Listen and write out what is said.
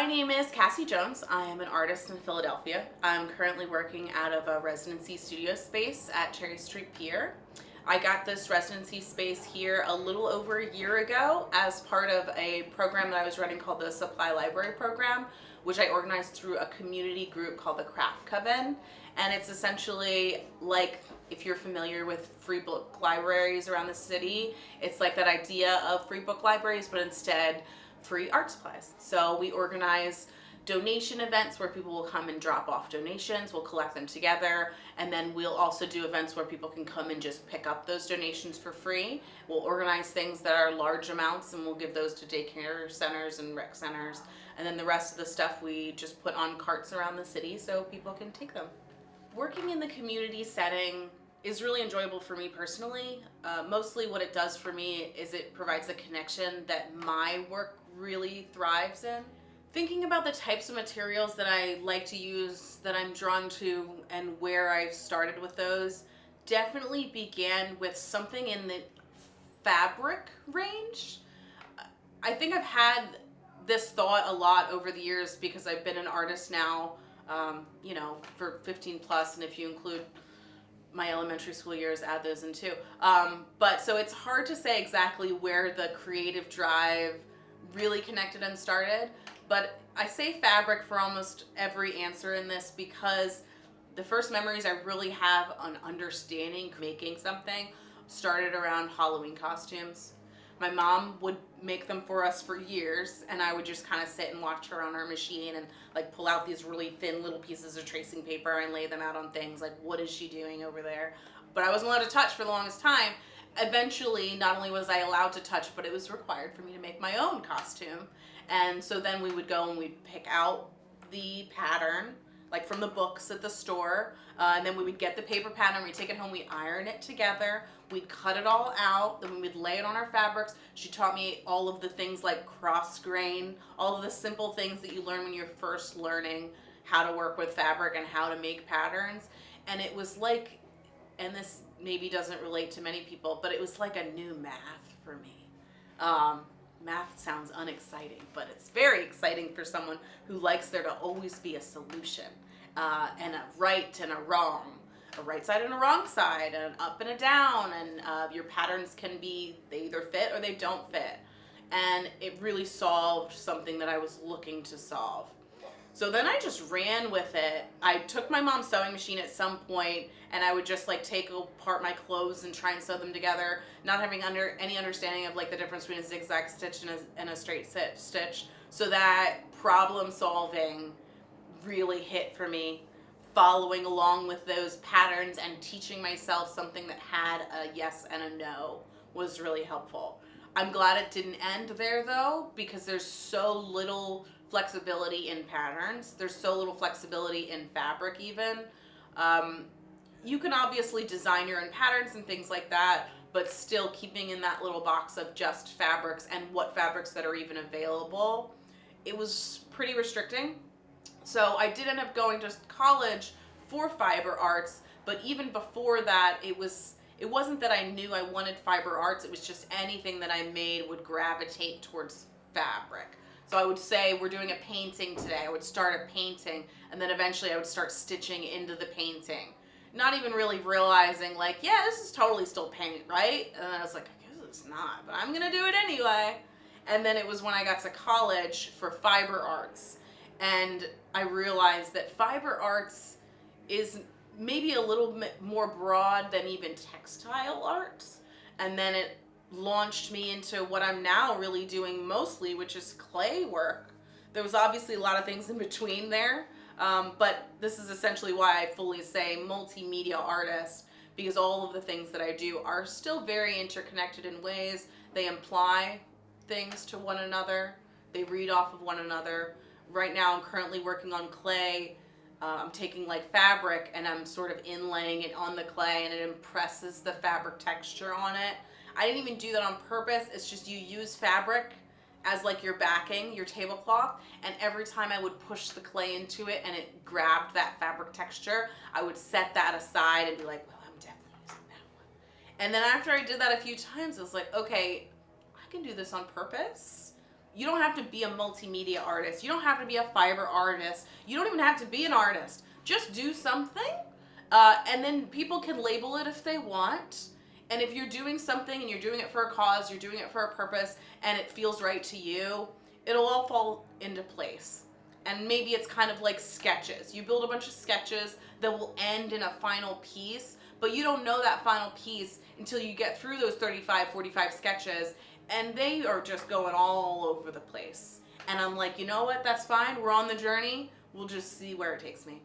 name is Cassie Jones. I am an artist in Philadelphia. I'm currently working out of a residency studio space at Cherry Street Pier. I got this residency space here a little over a year ago as part of a program that I was running called the Supply Library Program, which I organized through a community group called the Craft Coven. And it's essentially like, if you're familiar with free book libraries around the city, it's like that idea of free book libraries, but instead free art supplies. So we organize donation events where people will come and drop off donations, we'll collect them together, and then we'll also do events where people can come and just pick up those donations for free. We'll organize things that are large amounts and we'll give those to daycare centers and rec centers, and then the rest of the stuff we just put on carts around the city so people can take them. Working in the community setting is really enjoyable for me personally. Mostly what it does for me is it provides a connection that my work really thrives in. Thinking about the types of materials that I like to use, that I'm drawn to, and where I started with those, definitely began with something in the fabric range. I think I've had this thought a lot over the years because I've been an artist now, for 15 plus, and if you include my elementary school years, add those in too. But so it's hard to say exactly where the creative drive really connected and started, but I say fabric for almost every answer in this because the first memories I really have on understanding making something started around Halloween costumes. My mom would make them for us for years, and I would just kind of sit and watch her on her machine and like pull out these really thin little pieces of tracing paper and lay them out on things like, what is she doing over there? But I wasn't allowed to touch for the longest time. Eventually, not only was I allowed to touch, but it was required for me to make my own costume. And so then we would go and we'd pick out the pattern, like from the books at the store, and then we would get the paper pattern, we'd take it home, we'd iron it together, we'd cut it all out, then we would lay it on our fabrics. She taught me all of the things like cross grain, all of the simple things that you learn when you're first learning how to work with fabric and how to make patterns. And it was like, and this maybe doesn't relate to many people, but it was like a new math for me. Math sounds unexciting, but it's very exciting for someone who likes there to always be a solution, and a right and a wrong, a right side and a wrong side, and an up and a down, and your patterns can be, they either fit or they don't fit. And it really solved something that I was looking to solve. So then I just ran with it. I took my mom's sewing machine at some point, and I would just like take apart my clothes and try and sew them together, not having any understanding of like the difference between a zigzag stitch and a straight stitch. So that problem solving really hit for me. Following along with those patterns and teaching myself something that had a yes and a no was really helpful. I'm glad it didn't end there though, because there's so little flexibility in patterns. There's so little flexibility in fabric even. You can obviously design your own patterns and things like that, but still keeping in that little box of just fabrics and what fabrics that are even available, it was pretty restricting. So I did end up going to college for fiber arts, but even before that, it wasn't that I knew I wanted fiber arts, it was just anything that I made would gravitate towards fabric. So I would say, we're doing a painting today. I would start a painting, and then eventually I would start stitching into the painting. Not even really realizing like, yeah, this is totally still paint, right? And then I was like, I guess it's not, but I'm gonna do it anyway. And then it was when I got to college for fiber arts, and I realized that fiber arts is maybe a little bit more broad than even textile arts. And then it launched me into what I'm now really doing mostly, which is clay work. There was obviously a lot of things in between there, but this is essentially why I fully say multimedia artist, because all of the things that I do are still very interconnected in ways. They imply things to one another, they read off of one another. Right now I'm currently working on clay. I'm taking like fabric and I'm sort of inlaying it on the clay, and it impresses the fabric texture on it. I didn't even do that on purpose. It's just you use fabric as like your backing, your tablecloth, and every time I would push the clay into it and it grabbed that fabric texture, I would set that aside and be like, well, I'm definitely using that one. And then after I did that a few times, I was like, okay, I can do this on purpose. You don't have to be a multimedia artist. You don't have to be a fiber artist. You don't even have to be an artist. Just do something, and then people can label it if they want. And if you're doing something and you're doing it for a cause, you're doing it for a purpose, and it feels right to you, it'll all fall into place. And maybe it's kind of like sketches. You build a bunch of sketches that will end in a final piece, but you don't know that final piece until you get through those 35, 45 sketches, and they are just going all over the place. And I'm like, you know what? That's fine. We're on the journey. We'll just see where it takes me.